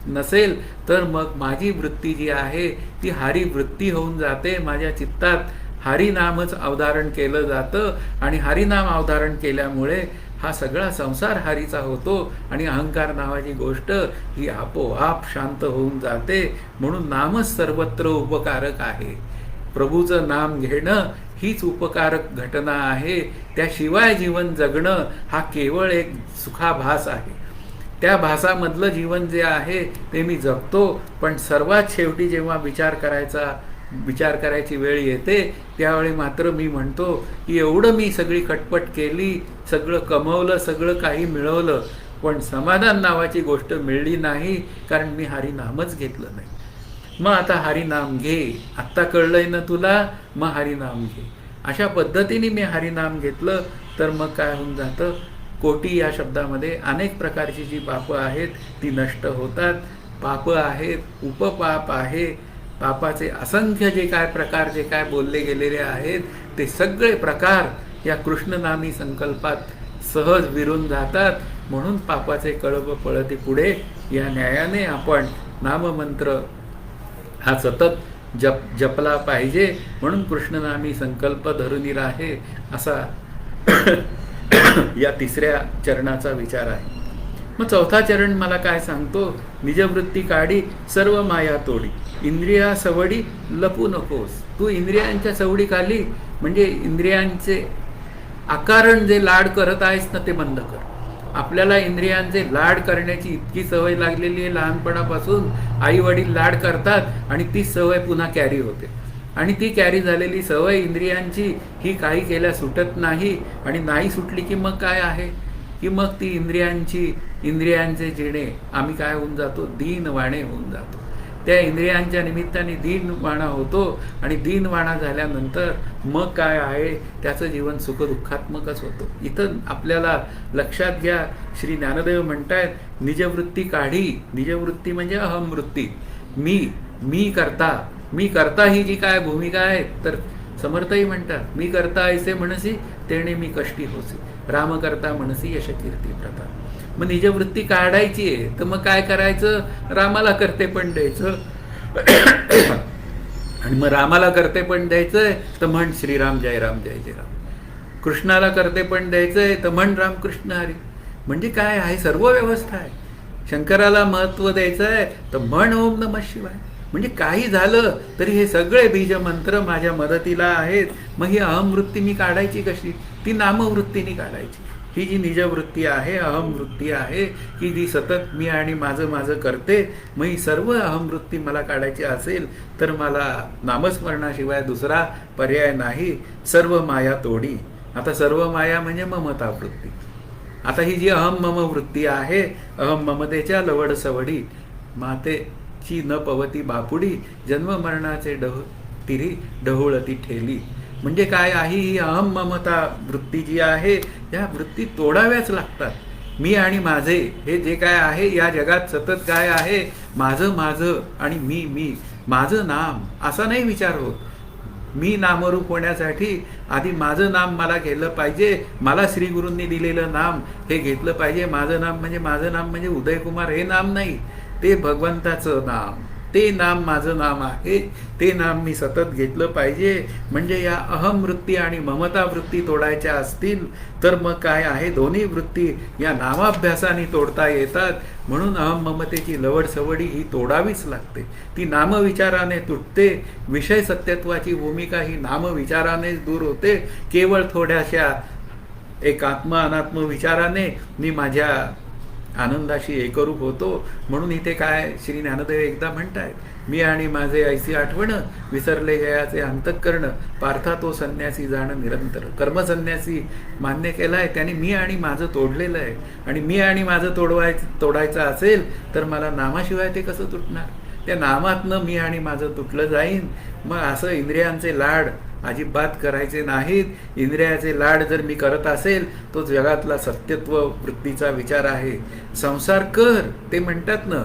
नसेल तर मग माझी वृत्ती जी आहे ती हरी वृत्ती होऊन जाते. माझ्या चित्तात हरिनामच अवधारण केलं जातं आणि हरिनाम अवधारण केल्यामुळे हा सगळा संसार हरीचा होतो आणि अहंकार नावाची गोष्ट ही आपोआप शांत होऊन जाते. म्हणून नामच सर्वत्र उपकारक आहे. प्रभूचं नाम घेणं हीच उपकारक घटना आहे. त्याशिवाय जीवन जगणं हा केवळ एक सुखाभास आहे. त्या भासामधलं जीवन जे आहे ते मी जगतो, पण सर्वात शेवटी जेव्हा विचार करायची वेळ येते त्यावेळी मात्र मी म्हणतो की एवढं मी सगळी खटपट केली, सगळं कमवलं, सगळं काही मिळवलं, पण समाधान नावाची गोष्ट मिळली नाही, कारण मी हरिनामच घेतलं नाही. मग आता हरिनाम घे, आत्ता कळलंय ना तुला, मग हरिनाम घे. अशा पद्धतीने मी हरिनाम घेतलं तर मग काय होऊन जातं, कोटी या शब्दामध्ये अनेक प्रकारची जी पापं आहेत ती नष्ट होतात. पापं आहेत, उपपाप आहे, पापाचे असंख्य जे काय प्रकार जे काय बोलले गेलेले आहेत ते सगळे प्रकार या कृष्णनामी संकल्पात सहज विरून जातात. म्हणून पापाचे कळप पळती पुढे या न्यायाने आपण नाममंत्र हा सतत जपला पाहिजे. म्हणून कृष्णनामी संकल्प धरून राहे असा या तिसऱ्या चरणाचा विचार आहे. मग चौथा चरण मला काय सांगतो, निजवृत्ती काढी सर्व माया तोडी, इंद्रिया सवडी लपू नकोस. तू इंद्रियांच्या सवडी खाली म्हणजे इंद्रियांचे आकारण जे लाड करत आहेस ना ते बंद कर. आपल्याला इंद्रियांचे लाड करण्याची इतकी सवय लागलेली आहे, लहानपणापासून आई वडील लाड करतात आणि ती सवय पुन्हा कॅरी होते आणि ती कॅरी झालेली सवय इंद्रियांची ही काही केल्या सुटत नाही. आणि नाही सुटली की मग काय आहे की मग ती इंद्रियांचे जिणे आम्ही काय होऊन जातो, दीनवाणे होऊन जातो. त्या इंद्रियांच्या निमित्ताने दीनवाणा होतो आणि दीनवाणा झाल्यानंतर मग काय आहे, त्याचं जीवन सुखदुःखात्मकच होतं. इथं आपल्याला लक्षात घ्या, श्री ज्ञानदेव म्हणतायत निजवृत्ती काढी. निजवृत्ती म्हणजे अहमवृत्ती, मी करता ही जी काय भूमिका आहे, तर समर्थही म्हणतात मी करता ऐसे म्हणसी तेणे मी कष्टी होसी, राम करता म्हणसी यश कीर्ती प्रता. मग निजवृत्ती काढायची आहे तर मग काय करायचं, रामाला करते पण द्यायचं आणि मग रामाला करते पण द्यायचंय तर म्हण श्रीराम जय राम जय जय राम. कृष्णाला करते पण द्यायचंय तर म्हण रामकृष्ण हरी. म्हणजे काय आहे, सर्व व्यवस्था आहे. शंकराला महत्व द्यायचंय तर म्हण ओम नमः शिवाय. म्हणजे काही झालं तरी हे सगळे बीजमंत्र माझ्या मदतीला आहेत. मग ही अहमवृत्ती मी काढायची कशी, ती नामवृत्तीने काढायची. ही जी निजवृत्ती आहे, अहमवृत्ती आहे, की जी सतत मी आणि माझं माझं करते, मग ही सर्व अहमवृत्ती मला काढायची असेल तर मला नामस्मरणाशिवाय दुसरा पर्याय नाही. सर्व माया तोडी. आता सर्व माया म्हणजे ममता वृत्ती. आता ही जी अहम मम वृत्ती आहे, अहम ममतेच्या लवड सवडी, मातेची न पवती बापुडी, जन्म मरणाचे तिरी ढवळती ठेली. म्हणजे काय आहे, ही अहम ममता वृत्ती जी आहे, या वृत्ती तोडाव्याच लागतात. मी आणि माझे हे जे काय आहे या जगात सतत काय आहे, माझं माझं आणि मी माझं नाम असा नाही विचार होत. मी नामरूप होण्यासाठी आधी माझं नाम मला घेतलं पाहिजे. मला श्री गुरूंनी दिलेलं नाम हे घेतलं पाहिजे. माझं नाम म्हणजे उदयकुमार हे नाम नाही, ते भगवंताचं नाम, ते नाम माझं नाम आहे. ते नाम मी सतत घेतलं पाहिजे. म्हणजे या अहम वृत्ती आणि ममता वृत्ती तोडायच्या असतील तर मग काय आहे, दोन्ही वृत्ती या नामाभ्यासाने तोडता येतात. म्हणून अहम ममतेची लवड सवडी ही तोडावीच लागते. ती नामविचाराने तुटते. विषय सत्यत्वाची भूमिका ही नामविचारानेच दूर होते. केवळ थोड्याशा एक आत्म अनात्म विचाराने मी माझ्या आनंदाशी एकरूप होतो. म्हणून इथे काय श्री ज्ञानदेव एकदा म्हणतायत, मी आणि माझे ऐसी आठवण, विसरले गयाचे अंतःकरण, पार्था तो संन्यासी जाणं निरंतर. कर्मसन्यासी मान्य केला आहे त्याने मी आणि माझं तोडलेलं आहे. आणि मी आणि माझं तोडायचं असेल तर मला नामाशिवाय ते कसं तुटणार. त्या नामातनं मी आणि माझं तुटलं जाईन. मग असं इंद्रियांचे लाड अजिबात करायचे नाहीत. इंद्रियाचे लाड जर मी करत असेल तो जगातला सत्यत्व वृत्तीचा विचार आहे. संसार कर, ते म्हणतात ना,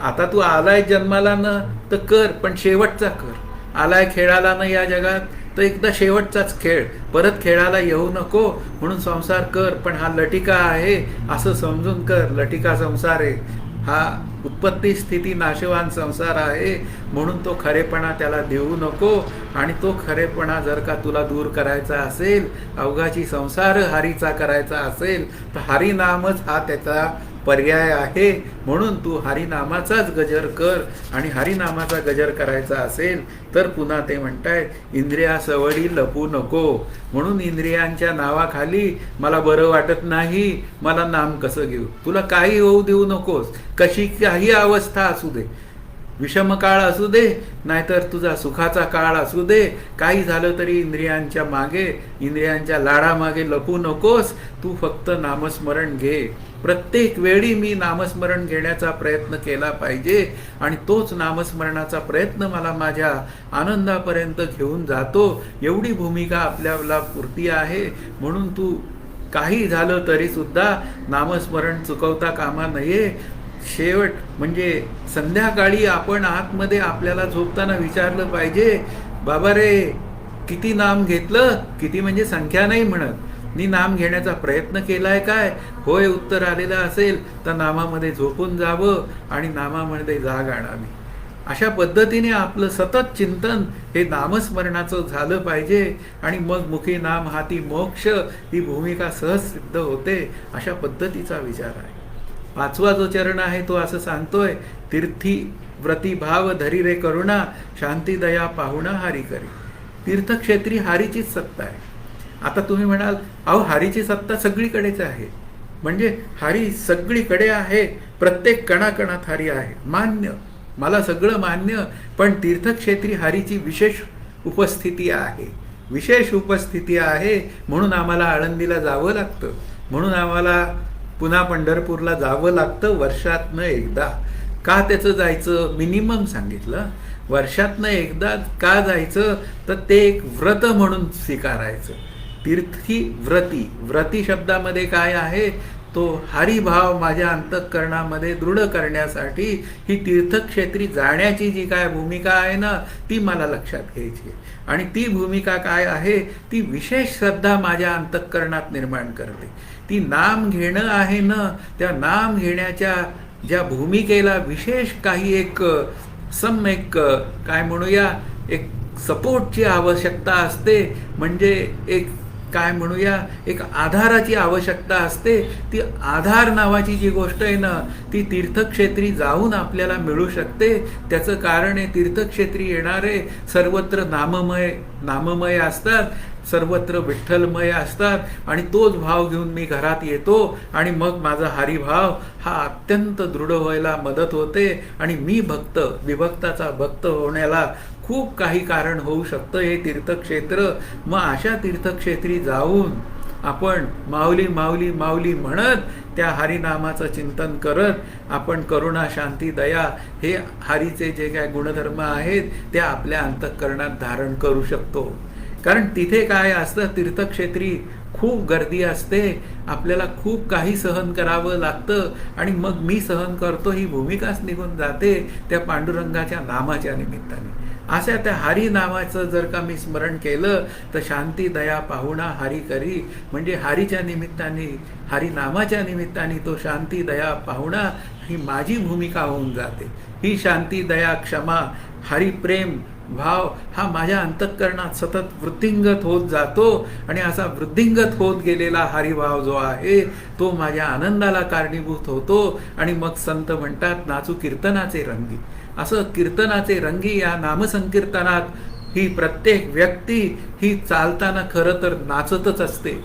आता तू आलाय जन्माला न तर कर, पण शेवटचा कर. आलाय खेळाला न या जगात तर एकदा शेवटचाच खेळ, परत खेळायला येऊ नको. म्हणून संसार कर, पण हा लटिका आहे असं समजून कर. लटिका संसार आहे, हा उत्पत्ती स्थिती नाशवान संसार आहे. म्हणून तो खरेपणा त्याला देऊ नको. आणि तो खरेपणा जर का तुला दूर करायचा असेल, अवघाची संसार हरीचा करायचा असेल तर हरिनामच हा त्याचा पर्याय आहे. म्हणून तू हरिनामाचाच गजर कर. आणि हरिनामाचा गजर करायचा असेल तर पुन्हा ते म्हणतायत, इंद्रिया सवडी लपू नको. म्हणून इंद्रियांच्या नावाखाली मला बरं वाटत नाही, मला नाम कसं घेऊ. तुला काही होऊ देऊ नकोस. कशी काही अवस्था असू दे, विषम काळ असू दे नाहीतर तुझा सुखाचा काळ असू दे, काही झालं तरी इंद्रियांच्या मागे, इंद्रियांच्या लाडामागे लपू नकोस. तू फक्त नामस्मरण घे. प्रत्येक वेळी मी नामस्मरण घेण्याचा प्रयत्न केला पाहिजे. आणि तोच नामस्मरणाचा प्रयत्न मला माझ्या आनंदापर्यंत घेऊन जातो. एवढी भूमिका आपल्याला पुरती आहे. म्हणून तू काही झालं तरी सुद्धा नामस्मरण चुकवता कामा नये. शेवट म्हणजे संध्याकाळी आपण आतमध्ये आपल्याला झोपताना विचारलं पाहिजे, बाबा रे किती नाम घेतलं. किती म्हणजे संख्या नाही म्हणत, मी नाम घेण्याचा प्रयत्न केलाय काय. होय उत्तर आलेलं असेल तर नामामध्ये झोपून जावं आणि नामामध्ये जाग आणावी. अशा पद्धतीने आपलं सतत चिंतन हे नामस्मरणाचं झालं पाहिजे. आणि मग मुखी नाम हाती मोक्ष ही भूमिका सहज सिद्ध होते. अशा पद्धतीचा विचार आहे. 5वा जो चरण आहे तो असं सांगतोय, तीर्थी व्रती भाव धरी रे करुणा, शांती दया पाहुणा हारी करी. तीर्थक्षेत्री हारीचीच सत्ता आहे. आता तुम्ही म्हणाल, अहो हारीची सत्ता सगळीकडेच आहे. म्हणजे हारी सगळीकडे आहे, प्रत्येक कणाकणात हारी आहे. मान्य, मला सगळं मान्य. पण तीर्थक्षेत्री हारीची विशेष उपस्थिती आहे, विशेष उपस्थिती आहे. म्हणून आम्हाला आळंदीला जावं लागतं. म्हणून आम्हाला पुन्हा पंढरपूरला जावं लागतं वर्षातनं एकदा. का त्याचं जायचं मिनिमम सांगितलं. वर्षातनं एकदा का जायचं तर ते एक व्रत म्हणून स्वीकारायचं. तीर्थी व्रती, व्रती शब्दामध्ये काय आहे, तो हरिभाव माझ्या अंतःकरणामध्ये दृढ करण्यासाठी ही तीर्थक्षेत्री जाण्याची जी काय भूमिका आहे ना ती मला लक्षात घ्यायची. आणि ती भूमिका काय आहे, ती विशेष श्रद्धा माझ्या अंतःकरणात निर्माण करते. ती नाम घेणं आहे ना, त्या नाम घेण्याच्या ज्या भूमिकेला विशेष काही एक काय म्हणूया, एक सपोर्टची आवश्यकता असते. म्हणजे एक काय म्हणूया, एक आधाराची आवश्यकता असते. ती आधार नावाची जी गोष्ट आहे ना ती तीर्थक्षेत्री जाऊन आपल्याला मिळू शकते. त्याचं कारण आहे, तीर्थक्षेत्री येणारे सर्वत्र नाममय असतात. सर्वत्र विठ्ठलमय असतात आणि तोच भाव घेऊन मी घरात येतो आणि मग माझा हरिभाव हा अत्यंत दृढ व्हायला मदत होते आणि मी भक्त विभक्ताचा भक्त होण्याला खूप काही कारण होऊ शकतं हे तीर्थक्षेत्र. मग अशा तीर्थक्षेत्री जाऊन आपण माऊली माऊली माऊली म्हणत त्या हरिनामाचं चिंतन करत आपण करुणा शांती दया हे हरीचे जे काय गुणधर्म आहेत ते आपल्या अंतःकरणात धारण करू शकतो. कारण तिथे काय असतं, तीर्थक्षेत्री खूप गर्दी असते, आपल्याला खूप काही सहन करावं लागतं आणि मग मी सहन करतो ही भूमिकाच निघून जाते त्या पांडुरंगाच्या नामाच्या निमित्ताने. अशा त्या हरी नामाचं जर का मी स्मरण केलं तर शांती दया पाहुणा हरी करी, म्हणजे हरीच्या निमित्ताने हरी नामाच्या निमित्ताने तो शांती दया पाहुणा ही माझी भूमिका होऊन जाते. ही शांती दया क्षमा हरिप्रेम भाव हा माझ्या अंतःकरणात सतत वृद्धिंगत होत जातो आणि असा वृद्धिंगत होत गेलेला हरिभाव जो आहे तो माझ्या आनंदाला कारणीभूत होतो. आणि मग संत म्हणतात नाचू कीर्तनाचे रंगी. असं कीर्तनाचे रंगी या नामसंकीर्तनात ही प्रत्येक व्यक्ती ही चालताना खरं तर नाचतच असते.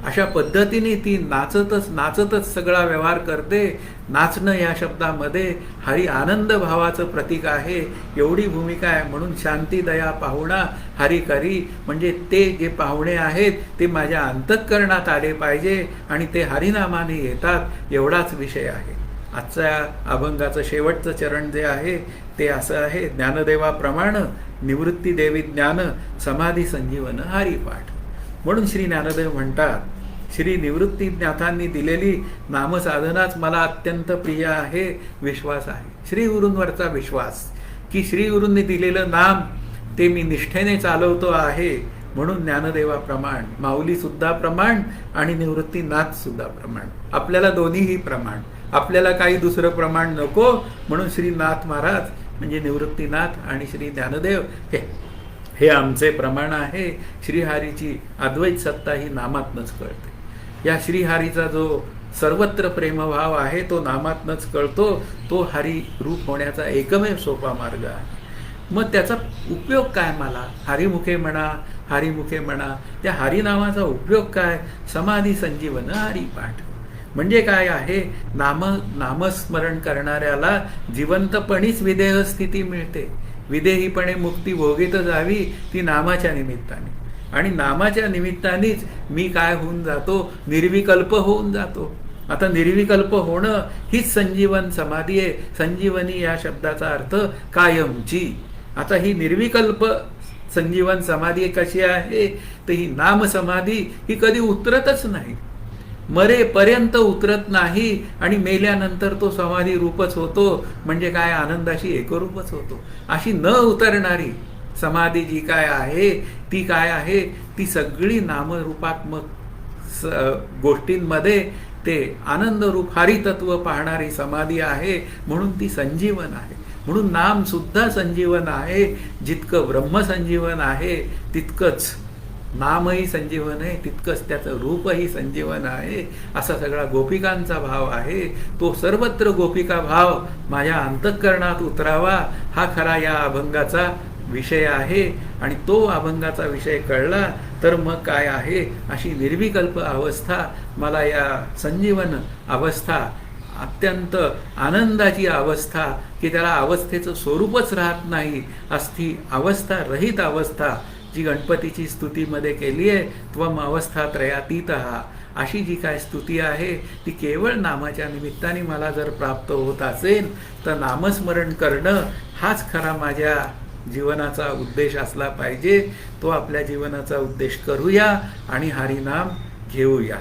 अशा पद्धतीने ती नाचतच सगळा व्यवहार करते. नाचणं या शब्दामध्ये हरी आनंद भावाचं प्रतीक आहे, एवढी भूमिका आहे. म्हणून शांती दया पाहुणा हरी करी, म्हणजे ते जे पाहुणे आहेत ते माझ्या अंतःकरणात आले पाहिजे आणि ते हरिनामाने येतात, एवढाच विषय आहे. आजच्या अभंगाचं शेवटचं चरण जे आहे ते असं आहे, ज्ञानदेवाप्रमाण निवृत्ती देवी ज्ञान समाधी संजीवन हरिपाठ. म्हणून श्री ज्ञानदेव म्हणतात, श्री निवृत्तीनाथांनी दिलेली नामसाधनाच मला अत्यंत प्रिय आहे, विश्वास आहे. श्रीगुरूंवरचा विश्वास की श्रीगुरूंनी दिलेलं नाम ते मी निष्ठेने चालवतो आहे. म्हणून ज्ञानदेवा प्रमाण, माऊली सुद्धा प्रमाण आणि निवृत्तीनाथ सुद्धा प्रमाण. आपल्याला दोन्हीही प्रमाण, आपल्याला काही दुसरं प्रमाण नको. म्हणून श्रीनाथ महाराज म्हणजे निवृत्तीनाथ आणि श्री ज्ञानदेव हे आमचे प्रमाण आहे. श्रीहरीची अद्वैत सत्ता ही नामातनच कळते. या श्रीहरीचा जो सर्वत्र प्रेमभाव आहे तो नामातनच कळतो. तो हरी रूप होण्याचा एकमेव सोपा मार्ग आहे. मग त्याचा उपयोग काय मला? हरिमुखे म्हणा त्या हरिनामाचा उपयोग काय? समाधी संजीवन हरिपाठ. म्हणजे काय आहे, नामस्मरण करणाऱ्याला जिवंतपणीच विदेह स्थिती मिळते. विदेहीपणे मुक्ती भोगीत जावी ती नामाच्या निमित्ताने, आणि नामाच्या निमित्तानेच मी काय होऊन जातो, निर्विकल्प होऊन जातो. आता निर्विकल्प होणं हीच संजीवन समाधी आहे. संजीवनी या शब्दाचा अर्थ कायमची. आता ही निर्विकल्प संजीवन समाधी कशी आहे, तर ही नाम समाधी ही कधी उतरतच नाही, मरेपर्यंत उतरत नाही आणि मेल्यानंतर तो समाधी रूपच होतो. म्हणजे काय, आनंदाशी एकरूपच होतो. अशी न उतरणारी समाधी जी काय आहे ती काय आहे, ती सगळी नामरूपात्मक गोष्टींमध्ये ते आनंदरूप हरितत्व पाहणारी समाधी आहे. म्हणून ती संजीवन आहे. म्हणून नाम सुद्धा संजीवन आहे. जितकं ब्रह्मसंजीवन आहे तितकंच नामही संजीवन आहे, तितकंच त्याचं रूपही संजीवन आहे. असा सगळा गोपिकांचा भाव आहे. तो सर्वत्र गोपिका भाव माझ्या अंतःकरणात उतरावा हा खरा या अभंगाचा विषय आहे. आणि तो अभंगाचा विषय कळला तर मग काय आहे, अशी निर्विकल्प अवस्था मला या संजीवन अवस्था, अत्यंत आनंदाची अवस्था की त्याला अवस्थेचं स्वरूपच राहत नाही, अस्थि अवस्था रहित अवस्था जी गणपतीची स्तुतीमध्ये केली आहे, त्वम अवस्था त्रयातीतः, अशी जी काय स्तुती आहे ती केवळ नामाच्या निमित्ताने मला जर प्राप्त होत असेल तर नामस्मरण करणं हाच खरा माझ्या जीवनाचा उद्देश असला पाहिजे. तो आपल्या जीवनाचा उद्देश करूया आणि हरिनाम घेऊया.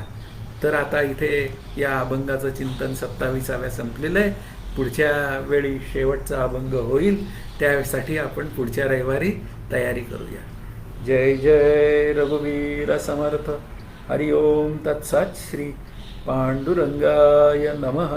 तर आता इथे या अभंगाचं चिंतन 27व्या संपलेलं आहे. पुढच्या वेळी शेवटचा अभंग होईल, त्यासाठी आपण पुढच्या रविवारी तयारी करूया. जय जय रघुवीर समर्थ. हरि ओम तत्सत्. श्री पांडुरंगाय नमः.